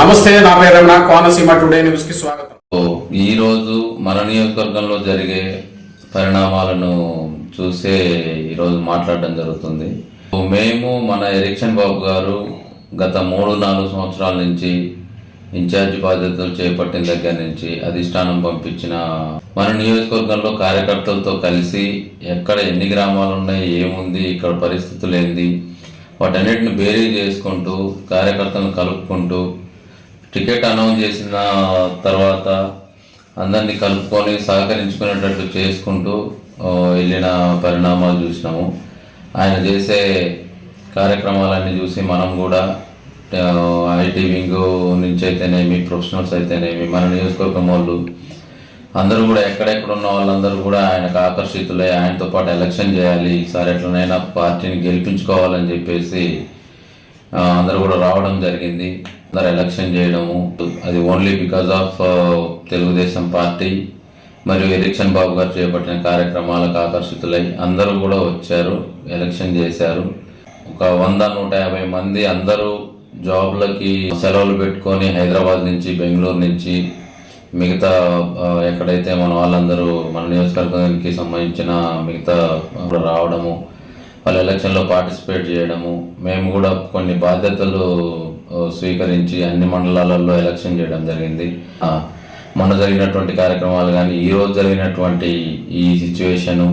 నమస్తే, నా పేరు రమణ. కోనసీమ టుడే న్యూస్ కి స్వాగతం. ఈ రోజు మన నియోజకవర్గంలో జరిగే పరిణామాలను చూసే ఈరోజు మాట్లాడడం జరుగుతుంది. మేము మన ఎలక్షన్ బాబు గారు గత 3-4 సంవత్సరాల నుంచి ఇన్ఛార్జి బాధ్యతలు చేపట్టిన దగ్గర నుంచి అధిష్టానం పంపించిన మన నియోజకవర్గంలో కార్యకర్తలతో కలిసి ఎక్కడ ఎన్ని గ్రామాలు ఉన్నాయి, ఏముంది, ఇక్కడ పరిస్థితులు ఏంది, వాటన్నిటిని బేరీ చేసుకుంటూ కార్యకర్తలను కలుపుకుంటూ టికెట్ అనౌన్స్ చేసిన తర్వాత అందరినీ కలుపుకొని సహకరించుకునేటట్టు చేసుకుంటూ వెళ్ళిన పరిణామాలు చూసినాము. ఆయన చేసే కార్యక్రమాలన్నీ చూసి మనం కూడా ఐటీ వింగ్ నుంచి అయితేనేమి, ప్రొఫెషనల్స్ అయితేనేమి, మన నియోజకవర్గం వాళ్ళు అందరూ కూడా ఎక్కడెక్కడ ఉన్న వాళ్ళందరూ కూడా ఆయనకు ఆకర్షితులై ఆయనతో పాటు ఎలక్షన్ చేయాలి, ఈసారి ఎట్లనైనా పార్టీని గెలిపించుకోవాలని చెప్పేసి అందరూ కూడా రావడం జరిగింది. అందరు ఎలక్షన్ చేయడము అది only because of Telugu Desam party మరియు ఎలక్షన్ బాబు గారు చేపట్టిన కార్యక్రమాలకు ఆకర్షితులై అందరూ కూడా వచ్చారు, ఎలక్షన్ చేశారు. ఒక 100-150 మంది అందరూ జాబ్లకి సెలవులు పెట్టుకొని హైదరాబాద్ నుంచి, బెంగళూరు నుంచి, మిగతా ఎక్కడైతే మన వాళ్ళందరూ మన నియోజకవర్గానికి సంబంధించిన మిగతా రావడము, వాళ్ళు ఎలక్షన్లో పార్టిసిపేట్ చేయడము, మేము కూడా కొన్ని బాధ్యతలు స్వీకరించి అన్ని మండలాలలో ఎలక్షన్ చేయడం జరిగింది. మొన్న జరిగినటువంటి కార్యక్రమాలు కానీ ఈరోజు జరిగినటువంటి ఈ సిచ్యువేషను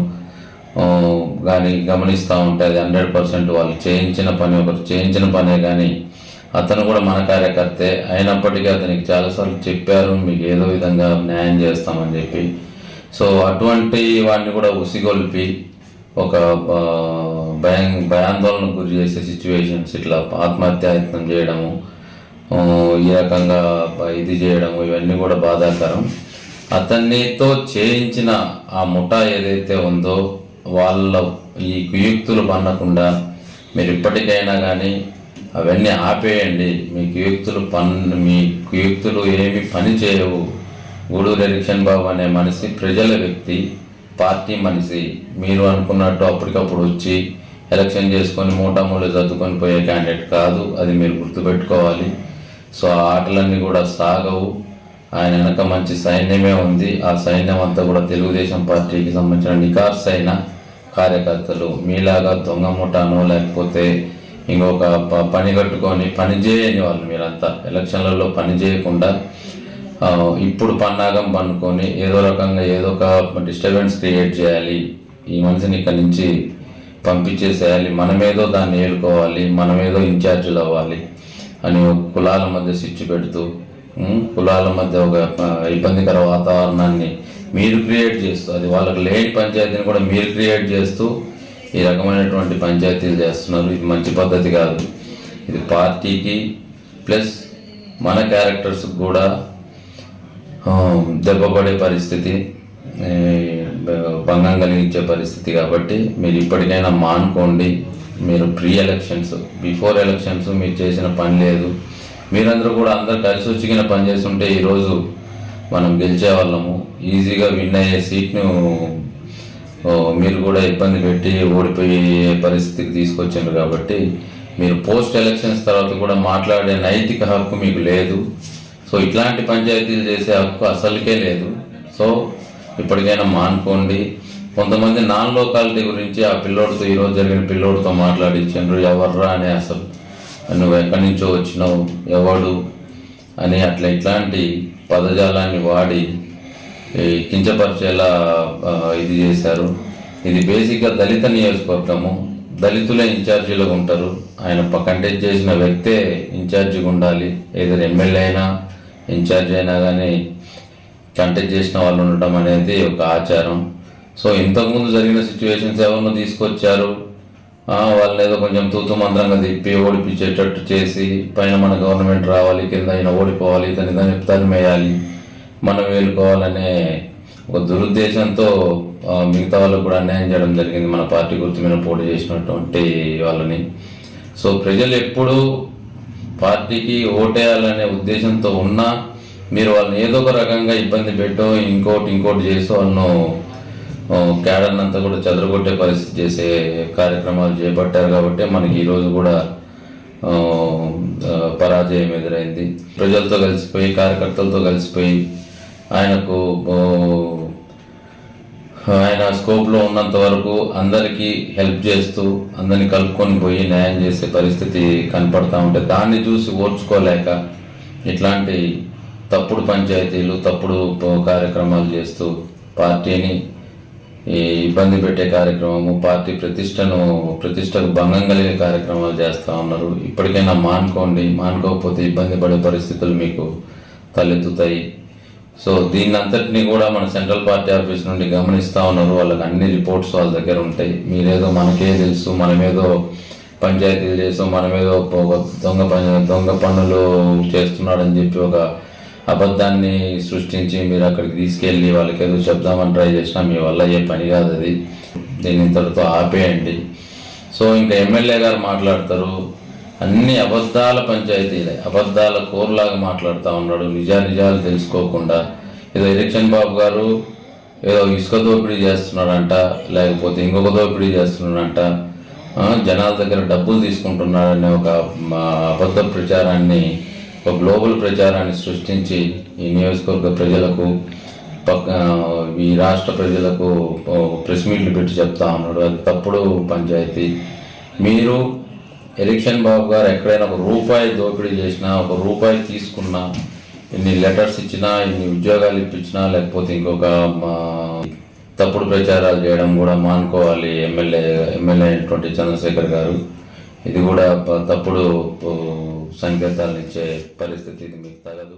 కానీ గమనిస్తూ ఉంటే అది 100% వాళ్ళు చేయించిన పని, ఒకరు చేయించిన పనే. కానీ అతను కూడా మన కార్యకర్తే అయినప్పటికీ అతనికి చాలాసార్లు చెప్పారు మీకు ఏదో విధంగా న్యాయం చేస్తామని చెప్పి. సో అటువంటి వాడిని కూడా ఉసిగొల్పి ఒక భయాందోళనకు గురి చేసే సిచ్యువేషన్స్, ఇట్లా ఆత్మహత్యాయత్నం చేయడము, ఈ రకంగా ఇది చేయడము, ఇవన్నీ కూడా బాధాకరం. అతనితో చేయించిన ఆ ముఠా ఏదైతే ఉందో వాళ్ళ ఈ కుయుక్తులు పన్నకుండా మీరు ఇప్పటికైనా కానీ అవన్నీ ఆపేయండి. మీ కుయుక్తులు ఏమి పని చేయవు. గూడూరు ఎలక్షన్ బాబు అనే మనిషి ప్రజల వ్యక్తి, పార్టీ మనిషి. మీరు అనుకున్నట్టు అప్పటికప్పుడు వచ్చి ఎలక్షన్ చేసుకొని మూటమూలు సర్దుకొని పోయే క్యాండిడేట్ కాదు, అది మీరు గుర్తుపెట్టుకోవాలి. సో ఆ ఆటలన్నీ కూడా సాగవు. ఆయన వెనక మంచి సైన్యమే ఉంది. ఆ సైన్యం అంతా కూడా తెలుగుదేశం పార్టీకి సంబంధించిన నికార్సైన కార్యకర్తలు. మీలాగా దొంగ ముఠానో లేకపోతే ఇంకొక పని కట్టుకొని పని చేయని వాళ్ళు మీరంతా. ఎలక్షన్లలో పని చేయకుండా ఇప్పుడు పన్నాగం పన్నుకొని ఏదో రకంగా ఏదో ఒక డిస్టర్బెన్స్ క్రియేట్ చేయాలి, ఈ మనిషిని ఇక్కడి నుంచి పంపించేసేయాలి, మనమేదో దాన్ని ఏలుకోవాలి, మనమేదో ఇన్ఛార్జీలు అవ్వాలి అని కులాల మధ్య స్విచ్ పెడుతూ కులాల మధ్య ఒక ఇబ్బందికర వాతావరణాన్ని మీరు క్రియేట్ చేస్తూ, అది వాళ్ళకి లేని పంచాయతీని కూడా మీరు క్రియేట్ చేస్తూ ఈ రకమైనటువంటి పంచాయతీలు చేస్తున్నారు. ఇది మంచి పద్ధతి కాదు. ఇది పార్టీకి ప్లస్ మన క్యారెక్టర్స్కి కూడా దెబ్బపడే పరిస్థితి, భంగం కలిగించే పరిస్థితి. కాబట్టి మీరు ఇప్పటికైనా మానుకోండి. మీరు ప్రీ ఎలక్షన్స్, బిఫోర్ ఎలక్షన్స్ మీరు చేసిన పని లేదు. మీరందరూ కూడా అందరు కలిసి వచ్చిన పని చేస్తుంటే ఈరోజు మనం గెలిచే వాళ్ళము. ఈజీగా విన్ అయ్యే సీట్ను మీరు కూడా ఇబ్బంది పెట్టి ఓడిపోయే పరిస్థితికి తీసుకొచ్చారు. కాబట్టి మీరు పోస్ట్ ఎలక్షన్స్ తర్వాత కూడా మాట్లాడే నైతిక హక్కు మీకు లేదు. సో ఇట్లాంటి పంచాయతీలు చేసే హక్కు అసలుకే లేదు. సో ఇప్పటికైనా మానుకోండి. కొంతమంది నాన్ లోకాలిటీ గురించి ఆ పిల్లోడితో, ఈరోజు జరిగిన పిల్లోడితో మాట్లాడించారు. ఎవర్రా అని, అసలు నువ్వు ఎక్కడి నుంచో వచ్చినావు, ఎవడు అని అట్లా ఇట్లాంటి పదజాలాన్ని వాడి కించపరిచేలా ఇది చేశారు. ఇది బేసిక్గా దళిత నియోజకవర్గము, దళితులే ఇన్ఛార్జీలో ఉంటారు. ఆయన కంటెస్ట్ చేసిన వ్యక్తే ఇన్ఛార్జిగా ఉండాలి. ఏదైనా ఎమ్మెల్యే అయినా ఇన్ఛార్జ్ అయినా కానీ కంటెస్ట్ చేసిన వాళ్ళు ఉండటం అనేది ఒక ఆచారం. సో ఇంతకుముందు జరిగిన సిచ్యువేషన్స్ ఎవరినో తీసుకొచ్చారు, వాళ్ళని ఏదో కొంచెం తూతు మంత్రంగా తిప్పి ఓడిపించేటట్టు చేసి పైన మన గవర్నమెంట్ రావాలి, కింద అయినా ఓడిపోవాలి, ఇతని తరిమేయాలి, మనం వేలుకోవాలనే ఒక దురుద్దేశంతో మిగతా వాళ్ళకు కూడా అన్యాయం చేయడం జరిగింది, మన పార్టీ గుర్తు మీద పోటీ చేసినటువంటి వాళ్ళని. సో ప్రజలు ఎప్పుడూ పార్టీకి ఓటేయాలనే ఉద్దేశంతో ఉన్నా మీరు వాళ్ళని ఏదో ఒక రకంగా ఇబ్బంది పెట్టో ఇంకోటి చేసో వాళ్ళను క్యాడర్ని అంతా కూడా చెదరగొట్టే పరిస్థితి చేసే కార్యక్రమాలు చేపట్టారు. కాబట్టి మనకి ఈరోజు కూడా పరాజయం ఎదురైంది. ప్రజలతో కలిసిపోయి, కార్యకర్తలతో కలిసిపోయి ఆయనకు ఆయన స్కోప్లో ఉన్నంత వరకు అందరికీ హెల్ప్ చేస్తూ అందరినీ కలుపుకొని పోయి న్యాయం చేసే పరిస్థితి కనపడతా ఉంటే దాన్ని చూసి ఓర్చుకోలేక ఇట్లాంటి తప్పుడు పంచాయతీలు, తప్పుడు కార్యక్రమాలు చేస్తూ పార్టీని ఇబ్బంది పెట్టే కార్యక్రమము, పార్టీ ప్రతిష్టకు భంగం కలిగే కార్యక్రమాలు చేస్తూ ఉన్నారు. ఇప్పటికైనా మానుకోండి, మానుకోకపోతే ఇబ్బంది పడే పరిస్థితులు మీకు తలెత్తుతాయి. సో దీన్ని అంతటినీ కూడా మన సెంట్రల్ పార్టీ ఆఫీస్ నుండి గమనిస్తూ ఉన్నారు. వాళ్ళకి అన్ని రిపోర్ట్స్ వాళ్ళ దగ్గర ఉంటాయి. మీరేదో మనకే తెలుసు, మనమేదో పంచాయతీలు చేసాం, మనమేదో దొంగ పనులు చేస్తున్నాడని చెప్పి ఒక అబద్ధాన్ని సృష్టించి మీరు అక్కడికి తీసుకెళ్ళి వాళ్ళకి ఏదో చెప్దామని ట్రై చేసినా మీ వల్ల అయ్యే పని కాదు అది. దీన్ని ఇంతటితో ఆపేయండి. సో ఇంకా ఎమ్మెల్యే గారు మాట్లాడతారు, అన్ని అబద్ధాల పంచాయతీలే, అబద్ధాల కోర్లాగా మాట్లాడుతూ ఉన్నాడు. నిజాలు తెలుసుకోకుండా ఏదో ఎలక్షన్ బాబు గారు ఏదో ఇసుక దోపిడీ చేస్తున్నాడంట, లేకపోతే ఇంకొక దోపిడీ చేస్తున్నాడంట, జనాల దగ్గర డబ్బులు తీసుకుంటున్నాడనే ఒక అబద్ధ ప్రచారాన్ని, ఒక గ్లోబల్ ప్రచారాన్ని సృష్టించి ఈ నియోజకవర్గ ప్రజలకు, ఈ రాష్ట్ర ప్రజలకు ప్రెస్ మీట్లు పెట్టి చెప్తా ఉన్నాడు. అది తప్పుడు పంచాయతీ. మీరు ఎలక్షన్ బాబు గారు ఎక్కడైనా ఒక రూపాయి దోపిడీ చేసినా, ఒక రూపాయి తీసుకున్నా, ఇన్ని లెటర్స్ ఇచ్చినా, ఇన్ని ఉద్యోగాలు ఇప్పించినా, లేకపోతే ఇంకొక తప్పుడు ప్రచారాలు చేయడం కూడా మానుకోవాలి ఎమ్మెల్యే అయినటువంటి చంద్రశేఖర్ గారు. ఇది కూడా తప్పుడు సంకేతాలను ఇచ్చే పరిస్థితి, ఇది మీకు తగదు.